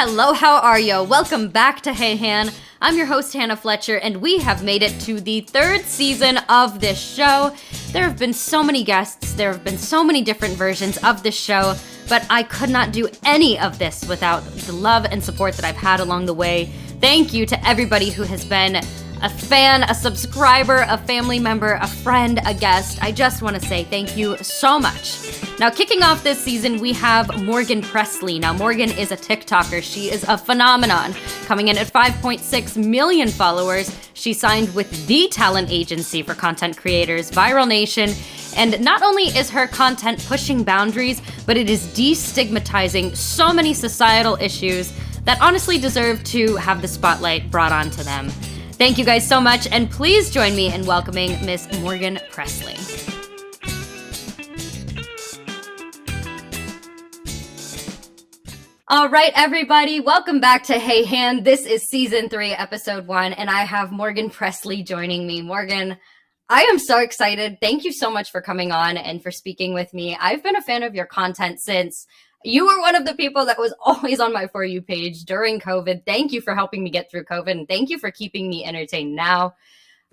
Hello, how are you? Welcome back to Hey Han. I'm your host, Hannah Fletcher, and we have made it to the third season of this show. There have been so many guests, there have been so many different versions of this show, but I could not do any of this without the love and support that I've had along the way. Thank you to everybody who has been a fan, a subscriber, a family member, a friend, a guest. I just want to say thank you so much. Now, kicking off this season, we have Morgan Presley. Now, Morgan is a TikToker. She is a phenomenon. Coming in at 5.6 million followers, she signed with the talent agency for content creators, Viral Nation. And not only is her content pushing boundaries, but it is destigmatizing so many societal issues that honestly deserve to have the spotlight brought onto them. Thank you guys so much, and please join me in welcoming Miss Morgan Presley. All right, everybody, welcome back to Hey Han. This is Season 3, Episode 1, and I have Morgan Presley joining me. Morgan, I am so excited. Thank you so much for coming on and for speaking with me. I've been a fan of your content since you were one of the people that was always on my For You page during COVID. Thank you for helping me get through COVID, and thank you for keeping me entertained now.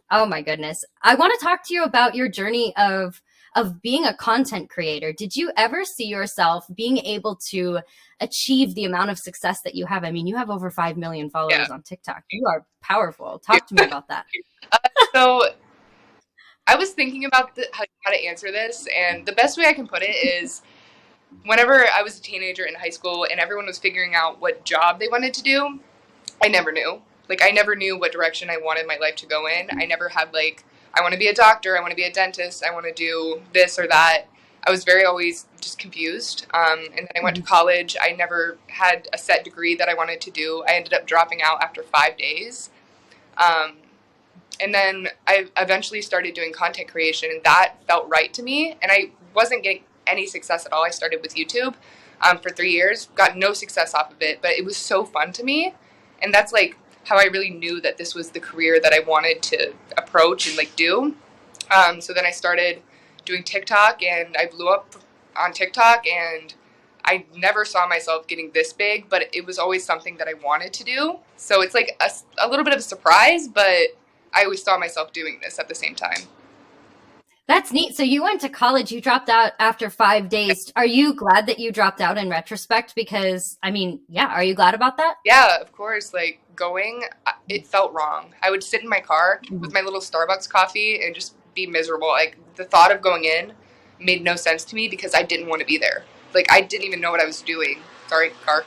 Oh my goodness. I want to talk to you about your journey of being a content creator. Did you ever see yourself being able to achieve the amount of success that you have? I mean, you have over 5 million followers on TikTok. You are powerful. Talk to me about that. So I was thinking about how to answer this, and the best way I can put it is whenever I was a teenager in high school and everyone was figuring out what job they wanted to do, I never knew. I never knew what direction I wanted my life to go in. I never had, I want to be a doctor, I want to be a dentist, I want to do this or that. I was always just confused. And then I went to college. I never had a set degree that I wanted to do. I ended up dropping out after 5 days. And then I eventually started doing content creation, and that felt right to me. And I wasn't getting any success at all. I started with YouTube for 3 years, got no success off of it, but it was so fun to me. And that's how I really knew that this was the career that I wanted to approach and do. So then I started doing TikTok, and I blew up on TikTok, and I never saw myself getting this big, but it was always something that I wanted to do. So it's a little bit of a surprise, but I always saw myself doing this at the same time. That's neat. So you went to college, you dropped out after 5 days. Are you glad that you dropped out in retrospect? Because, I mean, yeah, are you glad about that? Yeah, of course. Going, it felt wrong. I would sit in my car with my little Starbucks coffee and just be miserable. The thought of going in made no sense to me because I didn't want to be there. I didn't even know what I was doing. Sorry, car.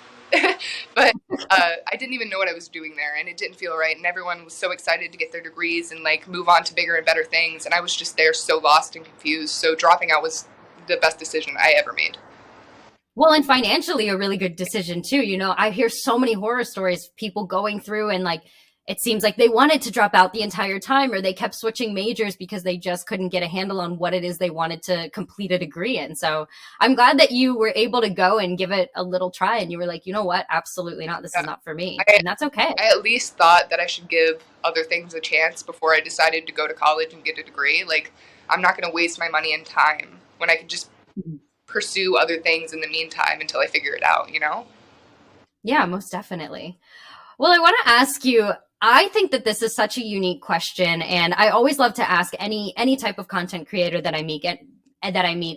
But I didn't even know what I was doing there, and it didn't feel right. And everyone was so excited to get their degrees and move on to bigger and better things, and I was just there so lost and confused. So dropping out was the best decision I ever made. Well, and financially a really good decision too. You know, I hear so many horror stories, people going through and it seems like they wanted to drop out the entire time, or they kept switching majors because they just couldn't get a handle on what it is they wanted to complete a degree in. So I'm glad that you were able to go and give it a little try, and you were like, you know what, absolutely not. This is not for me. And that's okay. I at least thought that I should give other things a chance before I decided to go to college and get a degree. I'm not going to waste my money and time when I could just pursue other things in the meantime until I figure it out, you know? Yeah, most definitely. Well, I want to ask you, I think that this is such a unique question, and I always love to ask any type of content creator that I meet,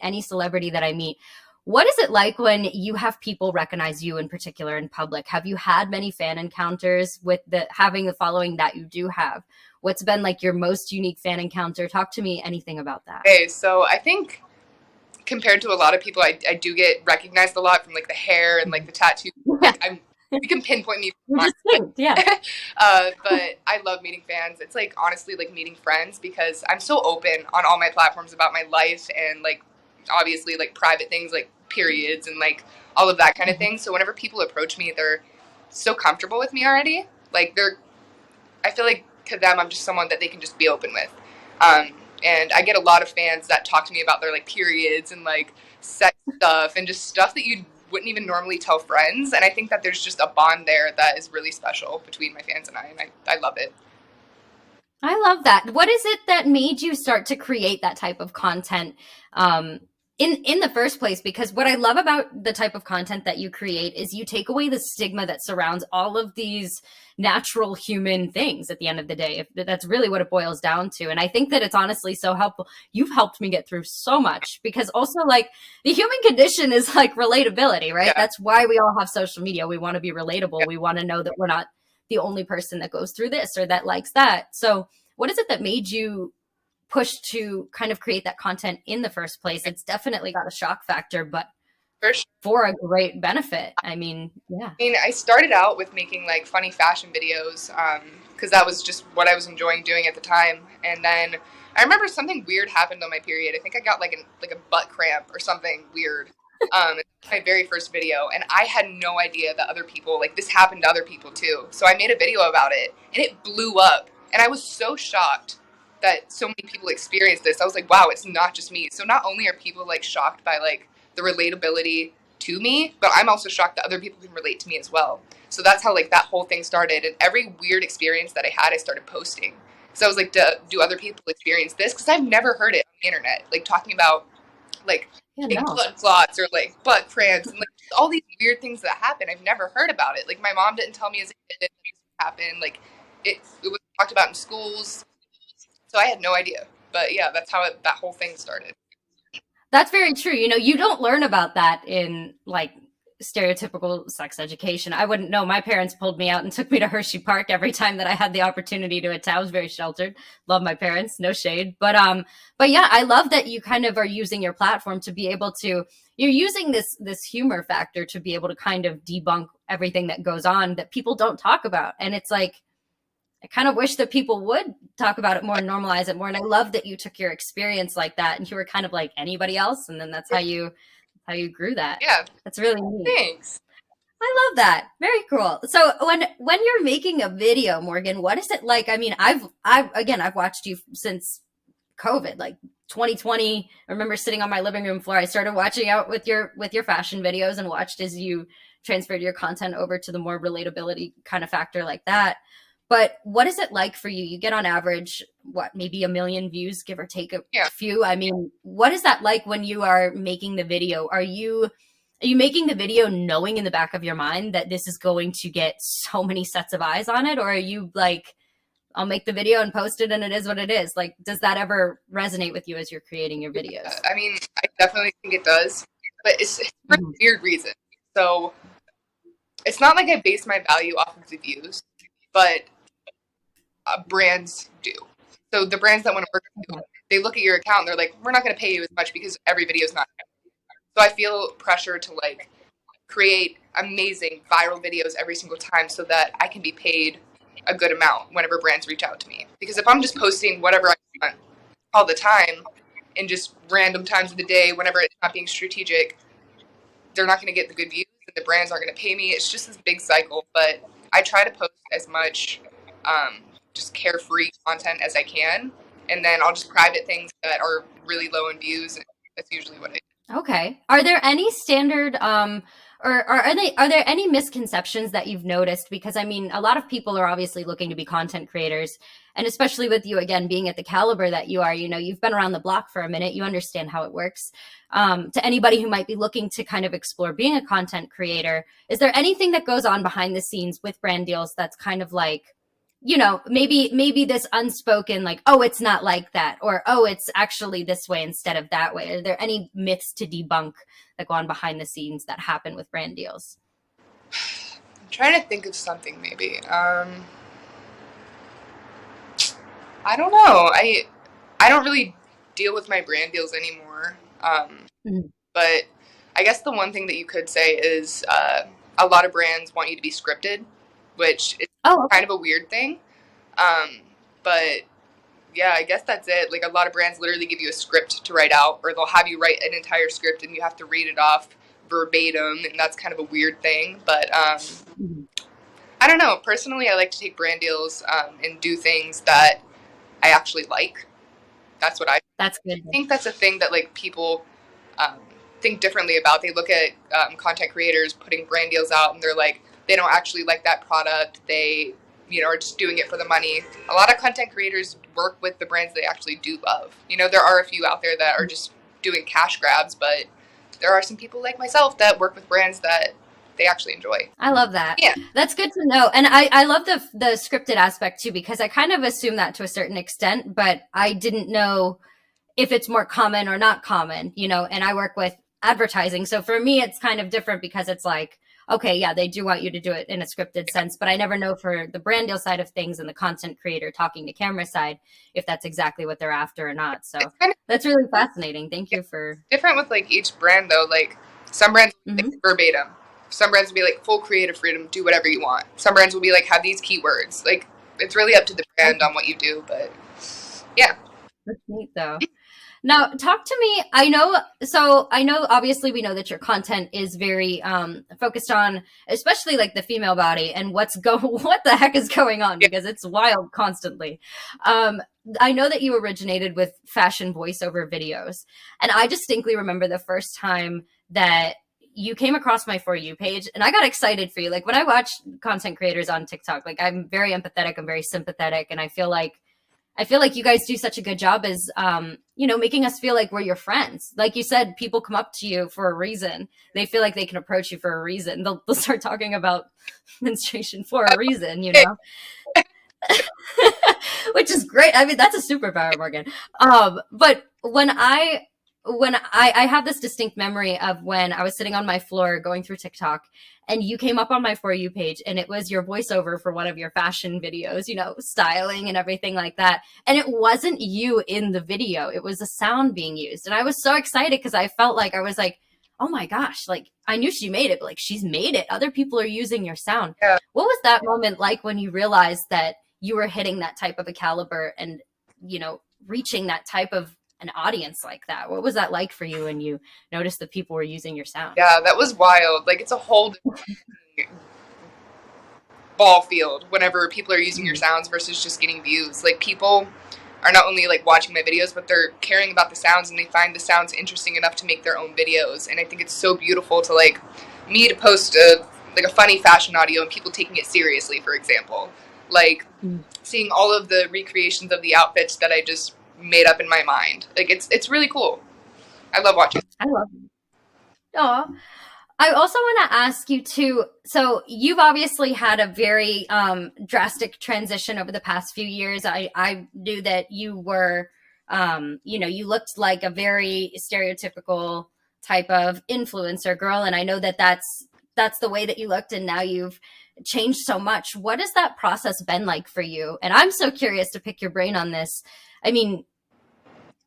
any celebrity that I meet, what is it like when you have people recognize you in particular in public? Have you had many fan encounters with having the following that you do have? What's been your most unique fan encounter? Talk to me anything about that. Okay, so I think compared to a lot of people, I do get recognized a lot from the hair and the tattoos. You can pinpoint me. Yeah. But I love meeting fans. It's honestly meeting friends, because I'm so open on all my platforms about my life and obviously private things periods and all of that kind of thing. So whenever people approach me, they're so comfortable with me already. I feel to them I'm just someone that they can just be open with. And I get a lot of fans that talk to me about their periods and sex stuff and just stuff that you wouldn't even normally tell friends. And I think that there's just a bond there that is really special between my fans and I love it. I love that. What is it that made you start to create that type of content? in the first place, because what I love about the type of content that you create is you take away the stigma that surrounds all of these natural human things at the end of the day. If that's really what it boils down to. And I think that it's honestly so helpful. You've helped me get through so much, because also, like, the human condition is like relatability, right? Yeah. That's why we all have social media. We want to be relatable. Yeah. We want to know that we're not the only person that goes through this or that likes that. So what is it that made you push to kind of create that content in the first place? It's definitely got a shock factor, but For sure. for a great benefit. I mean, yeah. I mean, I started out with making like funny fashion videos because that was just what I was enjoying doing at the time. And then I remember something weird happened on my period. I think I got like a butt cramp or something weird. My very first video, and I had no idea that other people, like, this happened to other people too. So I made a video about it, and it blew up. And I was so shocked that so many people experienced this. I was like, wow, it's not just me. So not only are people like shocked by like the relatability to me, but I'm also shocked that other people can relate to me as well. So that's how like that whole thing started. And every weird experience that I had, I started posting. So I was like, do other people experience this? Because I've never heard it on the internet, like talking about like Yeah, big no. blood clots or like butt cramps and like all these weird things that happen. I've never heard about it. Like my mom didn't tell me as a kid that things happen. Like it was talked about in schools. So I had no idea. But yeah, that's how that whole thing started. That's very true. You know, you don't learn about that in like stereotypical sex education. I wouldn't know. My parents pulled me out and took me to Hershey Park every time that I had the opportunity to attend. I was very sheltered. Love my parents, no shade. But yeah, I love that you kind of are using your platform to be able to, you're using this humor factor to be able to kind of debunk everything that goes on that people don't talk about. And it's like, I kind of wish that people would talk about it more and normalize it more. And I love that you took your experience like that and you were kind of like anybody else. And then that's how you grew that. Yeah, That's really neat. thanks. I love that. Very cool. So when you're making a video, Morgan, what is it like? I mean, I've watched you since COVID, like 2020. I remember sitting on my living room floor. I started watching out with your fashion videos and watched as you transferred your content over to the more relatability kind of factor like that. But what is it like for you? You get on average, what, maybe 1 million views, give or take a Yeah. few. I mean, what is that like when you are making the video? Are you making the video knowing in the back of your mind that this is going to get so many sets of eyes on it? Or are you like, I'll make the video and post it and it is what it is? Like, does that ever resonate with you as you're creating your videos? I mean, I definitely think it does, but it's for Mhm. weird reason. So it's not like I base my value off of the views, but brands do. So the brands that want to work with you, they look at your account and they're like, we're not going to pay you as much because every video is not. So I feel pressure to like create amazing viral videos every single time so that I can be paid a good amount whenever brands reach out to me. Because if I'm just posting whatever I want all the time and just random times of the day, whenever it's not being strategic, they're not going to get the good views and the brands aren't going to pay me. It's just this big cycle. But I try to post as much just carefree content as I can. And then I'll just private things that are really low in views. And that's usually what I do. Okay. Are there any standard or are there any misconceptions that you've noticed? Because I mean, a lot of people are obviously looking to be content creators, and especially with you again being at the caliber that you are, you know, you've been around the block for a minute, you understand how it works. To anybody who might be looking to kind of explore being a content creator, is there anything that goes on behind the scenes with brand deals that's kind of like, you know, maybe this unspoken, like, oh, it's not like that, or oh, it's actually this way instead of that way? Are there any myths to debunk that go on behind the scenes that happen with brand deals? I'm trying to think of something maybe. I don't know. I don't really deal with my brand deals anymore. Mhm. But I guess the one thing that you could say is a lot of brands want you to be scripted, which is Oh, kind of a weird thing. Um, but yeah, I guess that's it. Like a lot of brands literally give you a script to write out, or they'll have you write an entire script and you have to read it off verbatim, and that's kind of a weird thing. But okay. I don't know. Personally, I like to take brand deals and do things that I actually like. That's what I That's good. think. That's a thing that like people um, think differently about. They look at content creators putting brand deals out, and they're like, they don't actually like that product. They, you know, are just doing it for the money. A lot of content creators work with the brands they actually do love. You know, there are a few out there that are just doing cash grabs, but there are some people like myself that work with brands that they actually enjoy. I love that. Yeah. That's good to know. And I love the scripted aspect too, because I kind of assume that to a certain extent, but I didn't know if it's more common or not common, you know, and I work with advertising. So for me, it's kind of different because it's like, okay, yeah, they do want you to do it in a scripted sense, but I never know for the brand deal side of things and the content creator talking to camera side, if that's exactly what they're after or not. So that's really fascinating. Thank you for. Different with like each brand though. Like some brands like verbatim. Some brands will be like full creative freedom, do whatever you want. Some brands will be like have these keywords. Like it's really up to the brand on what you do, but yeah. That's neat though. Now, talk to me. I know obviously we know that your content is very focused on especially like the female body and what the heck is going on, because it's wild constantly. I know that you originated with fashion voiceover videos, and I distinctly remember the first time that you came across my For You page, and I got excited for you. Like when I watch content creators on TikTok, like I'm very empathetic, I'm very sympathetic, and I feel like you guys do such a good job as, you know, making us feel like we're your friends. Like you said, people come up to you for a reason. They feel like they can approach you for a reason. They'll start talking about menstruation for a reason, you know, which is great. I mean, that's a superpower, Morgan. But when I have this distinct memory of when I was sitting on my floor going through TikTok and you came up on my For You page and it was your voiceover for one of your fashion videos, you know, styling and everything like that. And it wasn't you in the video. It was a sound being used. And I was so excited because I felt like I was like, oh my gosh, like I knew she made it, but like she's made it. Other people are using your sound. Yeah. What was that moment like when you realized that you were hitting that type of a caliber and, you know, reaching that type of an audience like that? What was that like for you when you noticed that people were using your sound? Yeah, that was wild. Like it's a whole ball field whenever people are using your sounds versus just getting views. Like people are not only like watching my videos, but they're caring about the sounds and they find the sounds interesting enough to make their own videos. And I think it's so beautiful to like me to post a funny fashion audio and people taking it seriously, for example. Like seeing all of the recreations of the outfits that I just made up in my mind. Like it's really cool. I love watching. I love it. Aw. I also want to ask you too, so you've obviously had a very drastic transition over the past few years. I knew that you were, you know, you looked like a very stereotypical type of influencer girl. And I know that that's the way that you looked, and now you've changed so much. What has that process been like for you? And I'm so curious to pick your brain on this. I mean,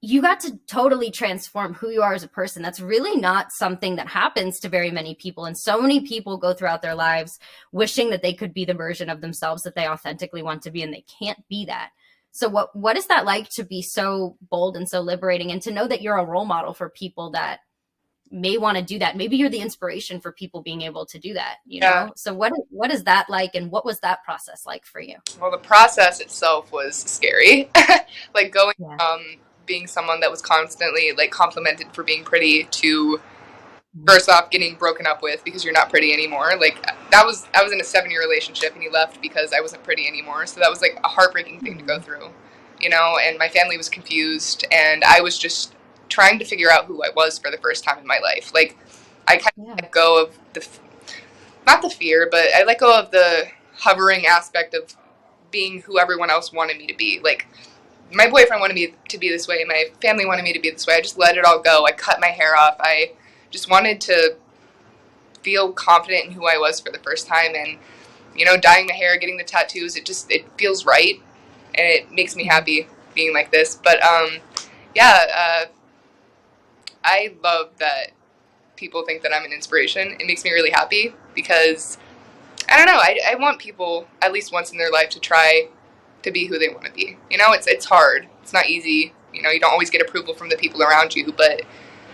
you got to totally transform who you are as a person. That's really not something that happens to very many people. And so many people go throughout their lives wishing that they could be the version of themselves that they authentically want to be, and they can't be that. So what is that like to be so bold and so liberating, and to know that you're a role model for people that may want to do that? Maybe you're the inspiration for people being able to do that, you know? So what is that like, and what was that process like for you? Well, the process itself was scary. Like going being someone that was constantly like complimented for being pretty to first off getting broken up with because you're not pretty anymore. Like I was in a 7-year relationship and he left because I wasn't pretty anymore. So that was like a heartbreaking thing to go through, you know, and my family was confused and I was just trying to figure out who I was for the first time in my life. Like I kind of let go of not the fear, but I let go of the hovering aspect of being who everyone else wanted me to be. Like my boyfriend wanted me to be this way. My family wanted me to be this way. I just let it all go. I cut my hair off. I just wanted to feel confident in who I was for the first time. And, you know, dyeing my hair, getting the tattoos, it feels right. And it makes me happy being like this. But, I love that people think that I'm an inspiration. It makes me really happy because, I don't know, I want people at least once in their life to try to be who they want to be. You know, it's hard. It's not easy. You know, you don't always get approval from the people around you, but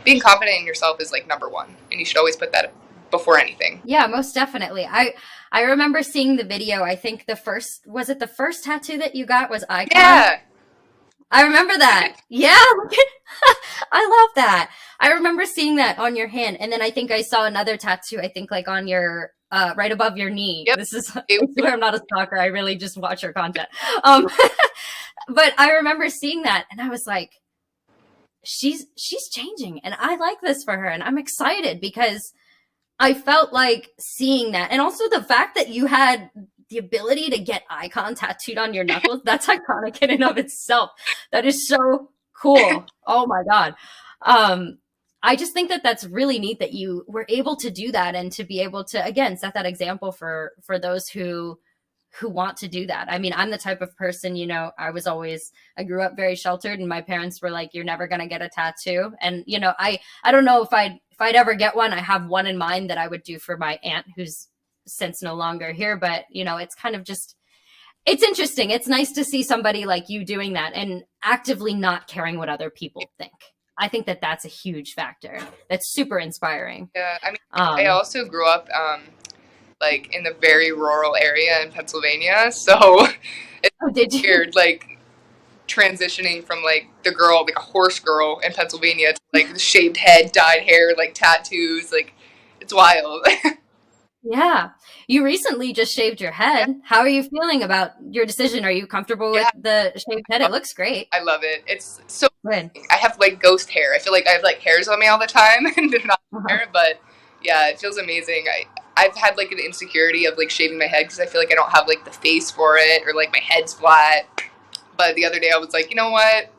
being confident in yourself is like number one. And you should always put that before anything. Yeah, most definitely. I remember seeing the video. I think the first tattoo that you got was Icon? Yeah. I remember that. Yeah. I love that. I remember seeing that on your hand. And then I think I saw another tattoo, I think like on your right above your knee. Yep. This is, I swear I'm not a stalker. I really just watch your content. But I remember seeing that and I was like, she's changing, and I like this for her, and I'm excited because I felt like seeing that. And also the fact that you had the ability to get icon tattooed on your knuckles, that's iconic in and of itself. That is so cool. Oh my God. I just think that that's really neat that you were able to do that and to be able to, again, set that example for those who want to do that. I mean, I'm the type of person, you know, I grew up very sheltered, and my parents were like, you're never going to get a tattoo. And, you know, I don't know if I'd ever get one. I have one in mind that I would do for my aunt, who's since no longer here, but you know, it's kind of just, it's interesting. It's nice to see somebody like you doing that and actively not caring what other people think. I think that that's a huge factor. That's super inspiring. Yeah, I mean, I also grew up like in the very rural area in Pennsylvania, so it's weird, like transitioning from like the girl, like a horse girl in Pennsylvania, to like the shaved head, dyed hair, like tattoos, like it's wild. Yeah. You recently just shaved your head. Yeah. How are you feeling about your decision? Are you comfortable with the shaved head? It looks great. I love it. It's so good. I have like ghost hair. I feel like I have like hairs on me all the time and they're not hair, but yeah, it feels amazing. I've had like an insecurity of like shaving my head because I feel like I don't have like the face for it, or like my head's flat. But the other day I was like, you know what?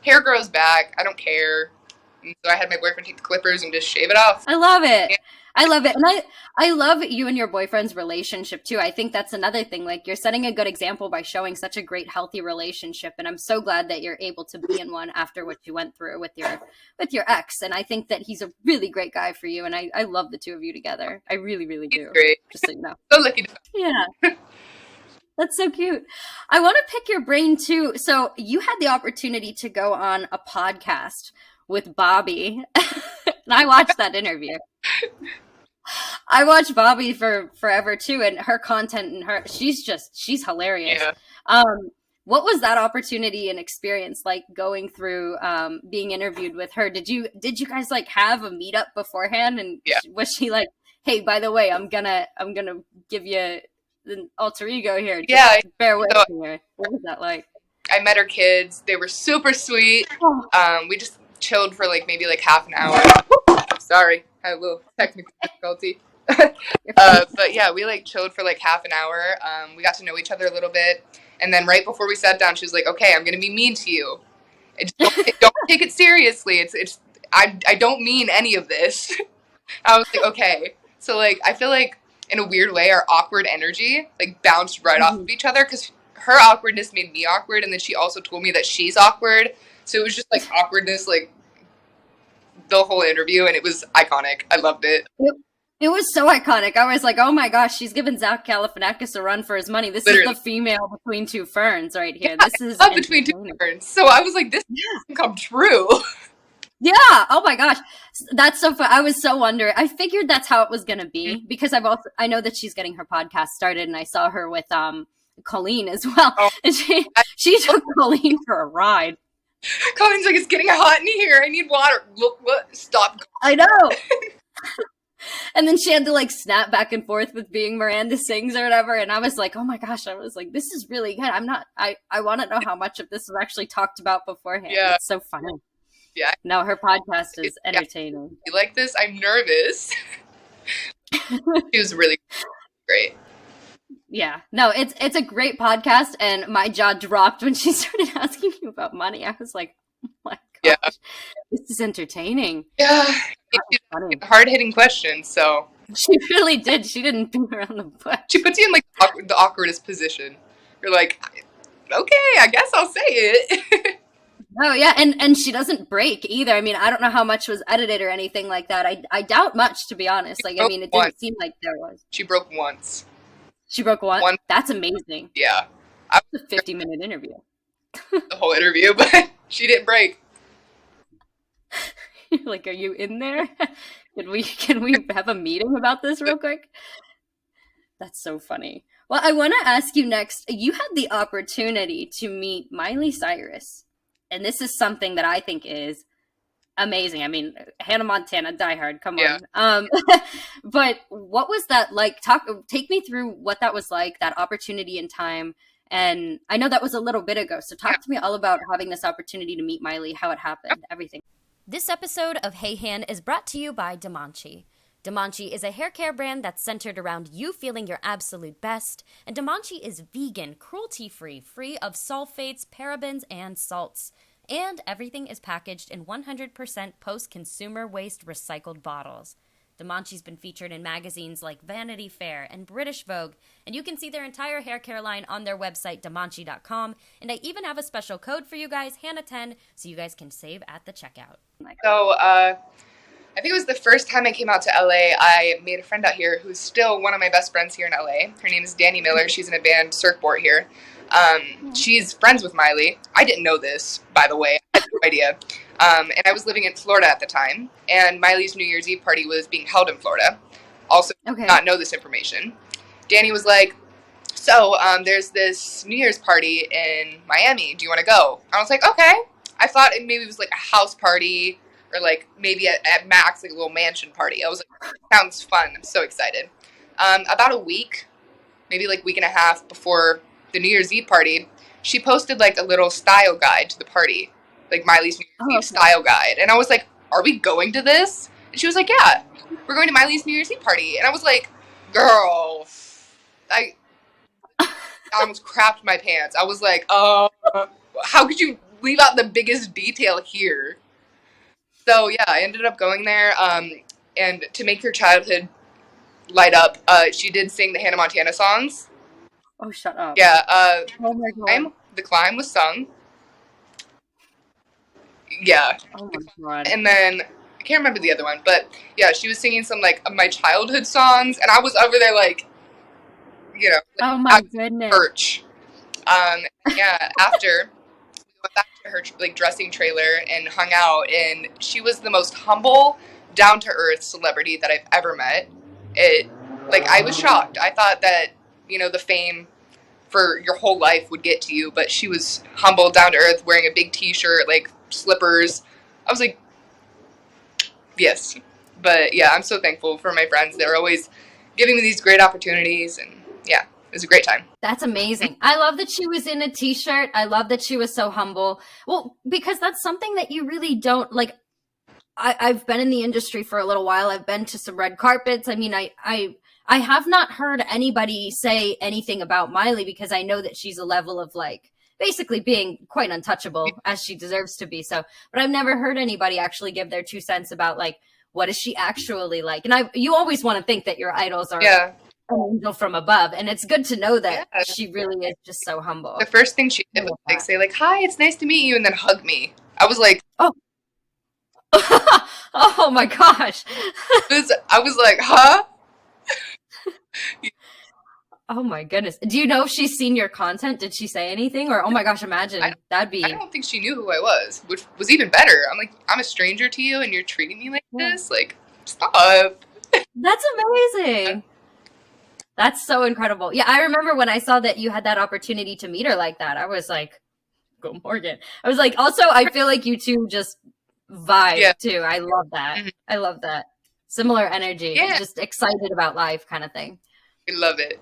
Hair grows back. I don't care. And so I had my boyfriend take the clippers and just shave it off. I love it. Yeah. I love it. And I love you and your boyfriend's relationship too. I think that's another thing. Like, you're setting a good example by showing such a great, healthy relationship. And I'm so glad that you're able to be in one after what you went through with your ex. And I think that he's a really great guy for you. And I love the two of you together. I really, really do. He's great. Just so you know. So lucky. Yeah. That's so cute. I want to pick your brain too. So you had the opportunity to go on a podcast with Bobby. And I watched that interview. I watched Bobby for forever too, and her content and she's hilarious. Yeah. What was that opportunity and experience like going through being interviewed with her? Did you guys like have a meetup beforehand? And was she like, hey, by the way, I'm gonna give you an alter ego here. Just bear with me here. What was that like? I met her kids. They were super sweet. We just chilled for like maybe like half an hour. Sorry, had a little technical difficulty. But yeah, we like chilled for like half an hour. We got to know each other a little bit, and then right before we sat down, she was like, "Okay, I'm gonna be mean to you. And don't take it seriously. I don't mean any of this." I was like, "Okay." So like, I feel like in a weird way, our awkward energy like bounced right off of each other, because her awkwardness made me awkward, and then she also told me that she's awkward. So it was just like awkwardness, like the whole interview, and it was iconic. I loved it. It was so iconic. I was like, oh my gosh, she's giving Zach Galifianakis a run for his money. This is the female between two ferns right here. Yeah, this is between two ferns. So I was like, this can come true. Yeah. Oh my gosh. That's so fun. I was so wondering. I figured that's how it was going to be, because I know that she's getting her podcast started, and I saw her with Colleen as well. Oh. And she took Colleen for a ride. Colleen's like, it's getting hot in here. I need water. Look, stop. I know. And then she had to like snap back and forth with being Miranda Sings or whatever. And I was like, oh my gosh, I was like, this is really good. I want to know how much of this was actually talked about beforehand. Yeah. It's so funny. Yeah. No, her podcast is entertaining. You like this? I'm nervous. She was really great. Yeah. No, it's a great podcast, and my jaw dropped when she started asking you about money. I was like, oh my gosh, this is entertaining. Yeah. Hard-hitting questions, so. She really did. She didn't beat around the bush. She puts you in like the awkwardest position. You're like, okay, I guess I'll say it. Oh yeah, and she doesn't break either. I mean, I don't know how much was edited or anything like that. I doubt much, to be honest. Like, I mean, it didn't seem like there was. She broke once. She broke one? That's amazing. Yeah. It's a 50-minute interview. The whole interview, but she didn't break. Like, are you in there? Can we have a meeting about this real quick? That's so funny. Well, I want to ask you next. You had the opportunity to meet Miley Cyrus, and this is something that I think is amazing. I mean, Hannah Montana, Die Hard, come on. But what was that like? Take me through what that was like, that opportunity in time, And I know that was a little bit ago. So Yeah. talk to me all about having this opportunity to meet Miley, how it happened, everything. This episode of Hey Han is brought to you by Damanchi. Damanchi is a hair care brand that's centered around you feeling your absolute best, and Damanchi is vegan, cruelty-free, free of sulfates, parabens, and salts. And everything is packaged in 100% post-consumer waste recycled bottles. Damanchi's been featured in magazines like Vanity Fair and British Vogue, and you can see their entire hair care line on their website, damanchi.com. And I even have a special code for you guys, Hannah10, so you guys can save at the checkout. So, I think it was the first time I came out to LA, I made a friend out here who's still one of my best friends here in LA. Her name is Danny Miller. She's in a band, Circbort, here. She's friends with Miley. I didn't know this, by the way. I had no idea. And I was living in Florida at the time, and Miley's New Year's Eve party was being held in Florida. Also, did not know this information. Danny was like, so, there's this New Year's party in Miami. Do you want to go? I was like, okay. I thought maybe it was like a house party, or like maybe at max, like a little mansion party. I was like, sounds fun. I'm so excited. About a week, maybe like week and a half before the New Year's Eve party, she posted like a little style guide to the party, like Miley's New Year's Eve style guide. And I was like, are we going to this? And she was like, yeah, we're going to Miley's New Year's Eve party. And I was like, girl, I almost crapped my pants. I was like, oh, how could you leave out the biggest detail here? So yeah, I ended up going there, and to make her childhood light up, she did sing the Hannah Montana songs. Oh, shut up. Yeah, Oh my God. The Climb was sung. Yeah. Oh my God. And then, I can't remember the other one, but yeah, she was singing some, like, of my childhood songs, and I was over there, like, you know, like, oh my goodness. Perch. Yeah, after... went back to her like dressing trailer and hung out, and she was the most humble, down-to-earth celebrity that I've ever met. I was shocked. I thought that, the fame for your whole life would get to you, but she was humble, down-to-earth, wearing a big t-shirt, like slippers. I was like, yes. But yeah, I'm so thankful for my friends. They're always giving me these great opportunities, and yeah. It was a great time. That's amazing. I love that she was in a t-shirt. I love that she was so humble. Well, because that's something that you really don't like. I've been in the industry for a little while. I've been to some red carpets. I mean, I have not heard anybody say anything about Miley because I know that she's a level of like basically being quite untouchable as she deserves to be. So, but I've never heard anybody actually give their 2 cents about like, what is she actually like? And you always want to think that your idols are an angel from above, and it's good to know that she really is just so humble. The first thing she did was like say like, hi, it's nice to meet you, and then hug me. I was like, oh. Oh my gosh. I was like, huh? Oh my goodness. Do you know if she's seen your content? Did she say anything? Or, oh my gosh, imagine that'd be... I don't think she knew who I was, which was even better. I'm like, I'm a stranger to you and you're treating me like this? Like, stop. That's amazing. That's so incredible. Yeah, I remember when I saw that you had that opportunity to meet her like that. I was like, go Morgan. I was like, also, I feel like you two just vibe too. I love that. Mm-hmm. I love that. Similar energy. Yeah. Just excited about life kind of thing. I love it.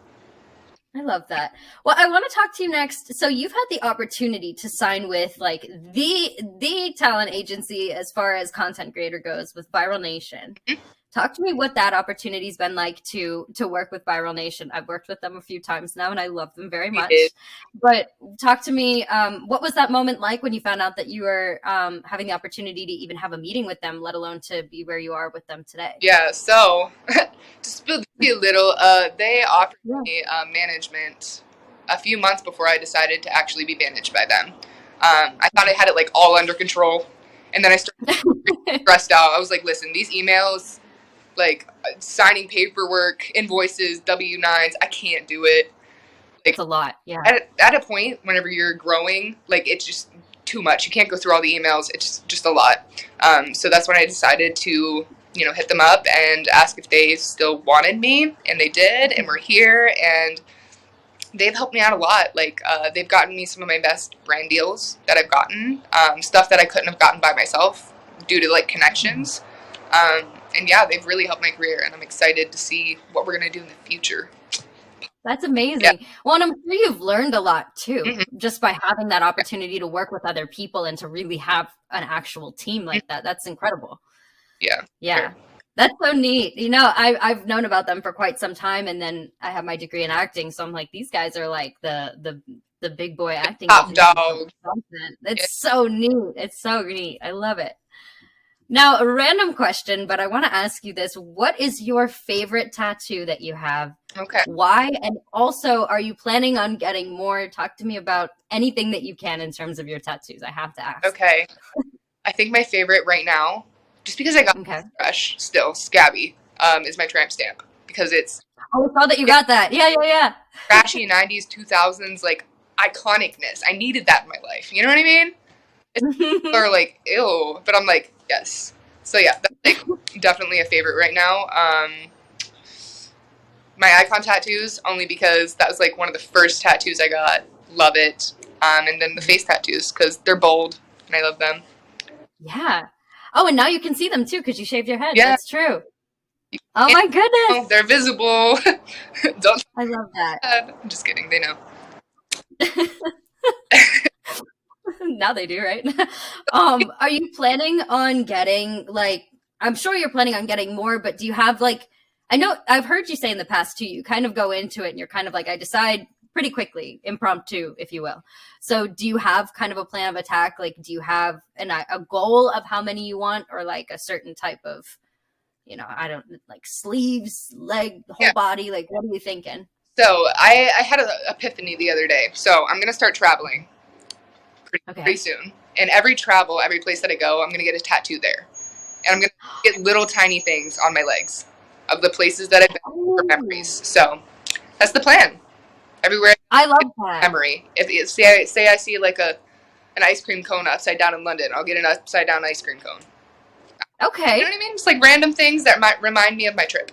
I love that. Well, I want to talk to you next. So you've had the opportunity to sign with like the talent agency as far as content creator goes with Viral Nation. Mm-hmm. Talk to me what that opportunity's been like to work with Viral Nation. I've worked with them a few times now, and I love them very much. But talk to me, what was that moment like when you found out that you were having the opportunity to even have a meeting with them, let alone to be where you are with them today? Yeah, so to spill a little, they offered me management a few months before I decided to actually be managed by them. I thought I had it like all under control, and then I started stressed out. I was like, listen, these emails, like signing paperwork, invoices, W-9s, I can't do it. Like, it's a lot, yeah. At a point, whenever you're growing, like it's just too much. You can't go through all the emails. It's just a lot. So that's when I decided to, hit them up and ask if they still wanted me, and they did, and we're here, and they've helped me out a lot. Like they've gotten me some of my best brand deals that I've gotten, stuff that I couldn't have gotten by myself due to like connections. And yeah, they've really helped my career, and I'm excited to see what we're going to do in the future. That's Yeah. amazing. Well, and I'm sure you've learned a lot too, Hmm. just by having that opportunity to work with other people and to really have an actual team like that. That's incredible. Yeah. Sure. Yeah. That's so neat. I've known about them for quite some time, and then I have my degree in acting, so I'm like, these guys are like the big boy acting Top agency for dog. something. Yeah. It's so neat. It's so neat. I love it. Now, a random question, but I want to ask you this. What is your favorite tattoo that you have? Okay. Why? And also, are you planning on getting more? Talk to me about anything that you can in terms of your tattoos. I have to ask. Okay. I think my favorite right now, just because I got Okay. fresh, still scabby, is my tramp stamp because it's Oh, I saw that you got that. Yeah, yeah, trashy '90s, 2000s, like iconicness. I needed that in my life. You know what I mean? yeah. Or like ew, but I'm like yes. So yeah, that's like definitely a favorite right now. My icon tattoos only because that was like one of the first tattoos I got. Love it. And then the face tattoos because they're bold and I love them. Yeah. Oh, and now you can see them too because you shaved your head. Yeah, That's true. Oh my goodness. they're visible. Don't. I love that. I'm just kidding. They know. Now they do, right? Are you planning on getting like I'm sure you're planning on getting more, but do you have like I know I've heard you say in the past too, you kind of go into it and you're kind of like, I decide pretty quickly, impromptu, if you will. So do you have kind of a plan of attack? Like, do you have a goal of how many you want or like a certain type of, I don't like sleeves, leg, whole Yeah. body? Like, what are you thinking? So I had an epiphany the other day. So I'm gonna start traveling pretty Okay. soon. And every place that I go, I'm gonna get a tattoo there, and I'm gonna get little tiny things on my legs of the places that I've been for Oh, memories. So that's the plan. Everywhere I love it's a that. memory. If say I see like an ice cream cone upside down in London, I'll get an upside down ice cream cone. You know Okay. what I mean? It's like random things that might remind me of my trip.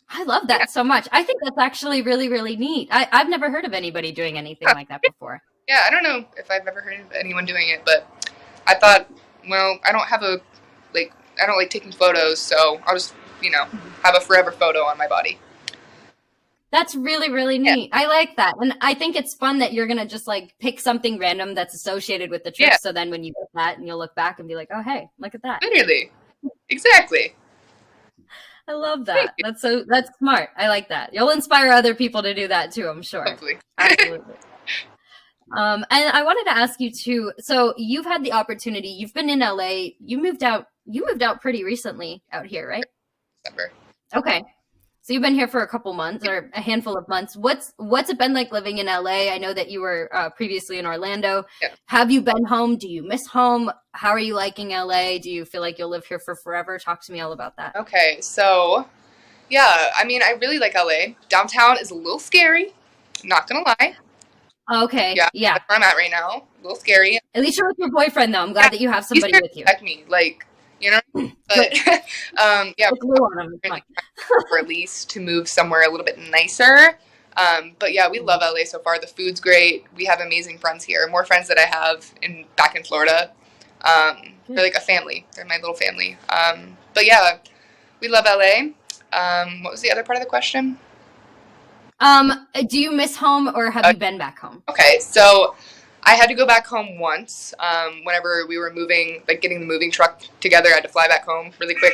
I love Yeah. that so much. I think that's actually really, really neat. I've never heard of anybody doing anything Huh. like that before. Yeah, I don't know if I've ever heard of anyone doing it, but I thought, well, I don't like taking photos, so I'll just, have a forever photo on my body. That's really, really Yeah, neat. I like that. And I think it's fun that you're going to just like pick something random that's associated with the trip. yeah, So then when you get that and you'll look back and be like, oh, hey, look at that. literally, exactly. I love Thank that. you. That's smart. I like that. You'll inspire other people to do that too, I'm sure. Hopefully. Absolutely. And I wanted to ask you too. So you've had the opportunity, you've been in LA, you moved out pretty recently out here, right? December. Okay. So you've been here for a couple months or a handful of months. What's it been like living in LA? I know that you were previously in Orlando. Yeah. Have you been home? Do you miss home? How are you liking LA? Do you feel like you'll live here for forever? Talk to me all about that. Okay, so yeah, I mean, I really like LA. Downtown is a little scary. Not gonna lie. Okay. Yeah, Yeah. that's where I'm at right now. A little scary. At least you're with your boyfriend, though. I'm Yeah, glad that you have he's somebody there to with you. protect me, like Good. But yeah, Put glue on him. It's fine. or at least to move somewhere a little bit nicer. But yeah, we love LA so far. The food's great. We have amazing friends here. More friends that I have back in Florida. They're like a family. They're my little family. But yeah, we love LA. What was the other part of the question? Do you miss home or have Uh, you been back home? okay, so I had to go back home once. Whenever we were moving, like getting the moving truck together, I had to fly back home really quick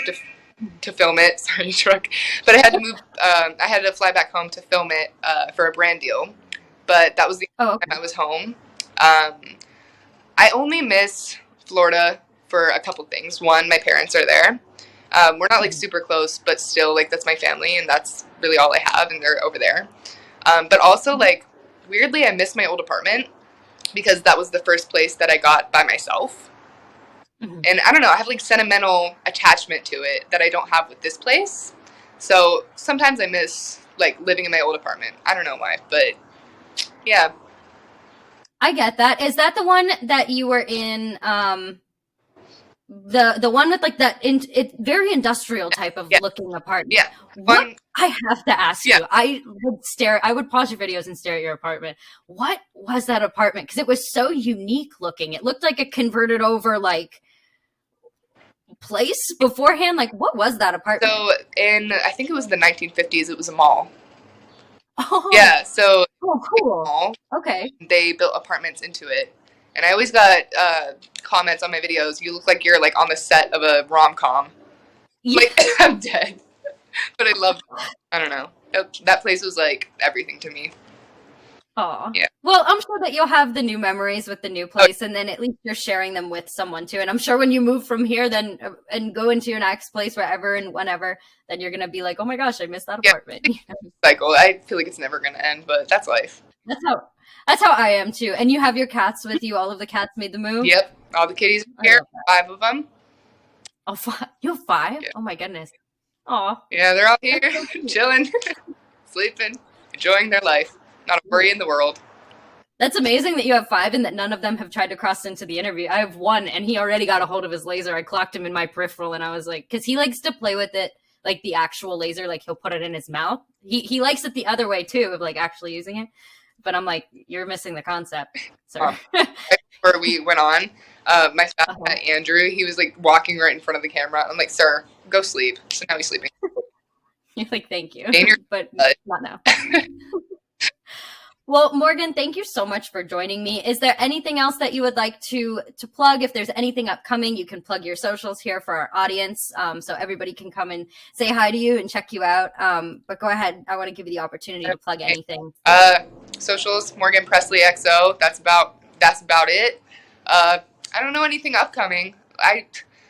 to film it. Sorry, truck. But I had to move. I had to fly back home to film it for a brand deal. But that was the Oh, only time okay. I was home. I only miss Florida for a couple things. One, my parents are there. We're not like super close, but still, like that's my family, and that's really all I have, and they're over there. But also, like weirdly, I miss my old apartment because that was the first place that I got by myself. Mhm. And I don't know, I have like sentimental attachment to it that I don't have with this place. So sometimes I miss like living in my old apartment. I don't know why, but yeah. I get that. Is that the one that you were in? The one with like that very industrial type of Yeah. looking apartment. Yeah. What One, I have to ask yeah. you, I would pause your videos and stare at your apartment. What was that apartment? Because it was so unique looking. It looked like a converted over like place beforehand. Like what was that apartment? So I think it was the 1950s, it was a mall. Oh, Yeah, so oh, cool. mall, Okay. they built apartments into it. And I always got comments on my videos, you look like you're like on the set of a rom-com. Yeah. Like, I'm dead. But I loved it. I don't know. That place was like everything to me. Oh. Yeah. Well, I'm sure that you'll have the new memories with the new Oh, place, and then at least you're sharing them with someone too. And I'm sure when you move from here, then and go into your next place, wherever and whenever, then you're gonna be like, "Oh my gosh, I missed that yeah, apartment." cycle. I feel like it's never gonna end, but that's life. That's how that's how I am too. And you have your cats with you. All of the cats made the move. Yep, all the kitties are I here, love that. 5 of them. Oh, you have five? Yeah, Oh my goodness. Oh, yeah, they're all here, that's so cute. chilling, sleeping, enjoying their life. Not a worry in the world. That's amazing that you have five and that none of them have tried to cross into the interview. I have one, and he already got a hold of his laser. I clocked him in my peripheral, and I was like, because he likes to play with it, like the actual laser, like he'll put it in his mouth. He likes it the other way too, of like actually using it. But I'm like, you're missing the concept, sir. Right before we went on, my staff Uh-huh. Andrew, he was like walking right in front of the camera. I'm like, sir, go sleep. So now he's sleeping. You're like, thank you, Name your but butt. not now. Well, Morgan, thank you so much for joining me. Is there anything else that you would like to plug? If there's anything upcoming, you can plug your socials here for our audience, so everybody can come and say hi to you and check you out. But go ahead. I want to give you the opportunity to plug anything. Socials, Morgan Presley XO. That's about it. I don't know anything upcoming. I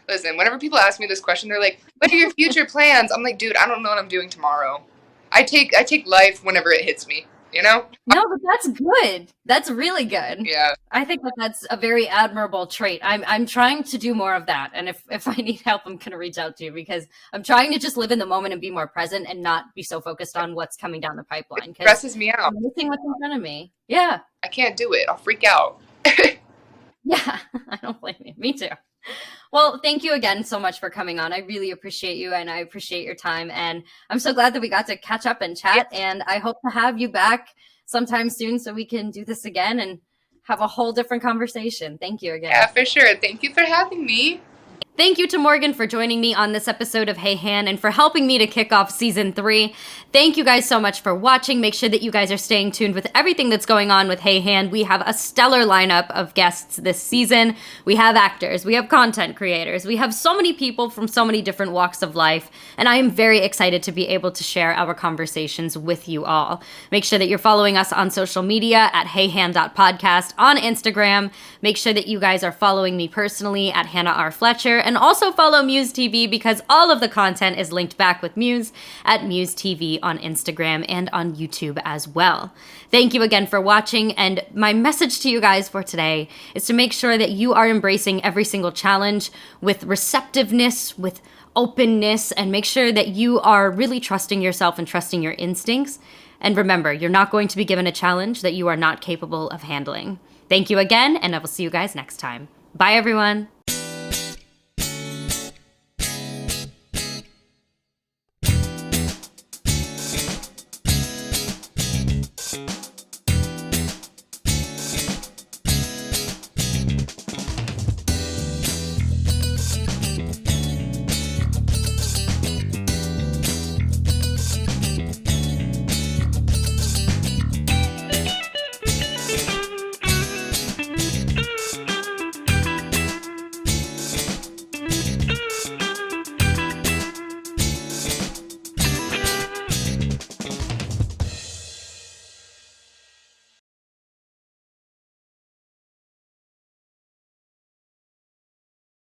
listen. Whenever people ask me this question, they're like, "What are your future plans?" I'm like, "Dude, I don't know what I'm doing tomorrow. I take life whenever it hits me. You know? No, but that's good. That's really good. Yeah. I think that that's a very admirable trait. I'm trying to do more of that, and if I need help, I'm gonna reach out to you because I'm trying to just live in the moment and be more present and not be so focused on what's coming down the pipeline because Stresses me I'm out. missing what's in front of me. Yeah, I can't do it. I'll freak out. yeah. I don't blame you. Me too. Well, thank you again so much for coming on. I really appreciate you and I appreciate your time. And I'm so glad that we got to catch up and chat. And I hope to have you back sometime soon so we can do this again and have a whole different conversation. Thank you again. Yeah, for sure. Thank you for having me. Thank you to Morgan for joining me on this episode of Hey Han and for helping me to kick off season 3. Thank you guys so much for watching. Make sure that you guys are staying tuned with everything that's going on with Hey Han. We have a stellar lineup of guests this season. We have actors, we have content creators, we have so many people from so many different walks of life, and I am very excited to be able to share our conversations with you all. Make sure that you're following us on social media at heyhan.podcast on Instagram. Make sure that you guys are following me personally at Hannah R. Fletcher, and also follow MUSE TV because all of the content is linked back with MUSE at MUSE TV on Instagram and on YouTube as well. Thank you again for watching, and my message to you guys for today is to make sure that you are embracing every single challenge with receptiveness, with openness, and make sure that you are really trusting yourself and trusting your instincts. And remember, you're not going to be given a challenge that you are not capable of handling. Thank you again, and I will see you guys next time. Bye, everyone.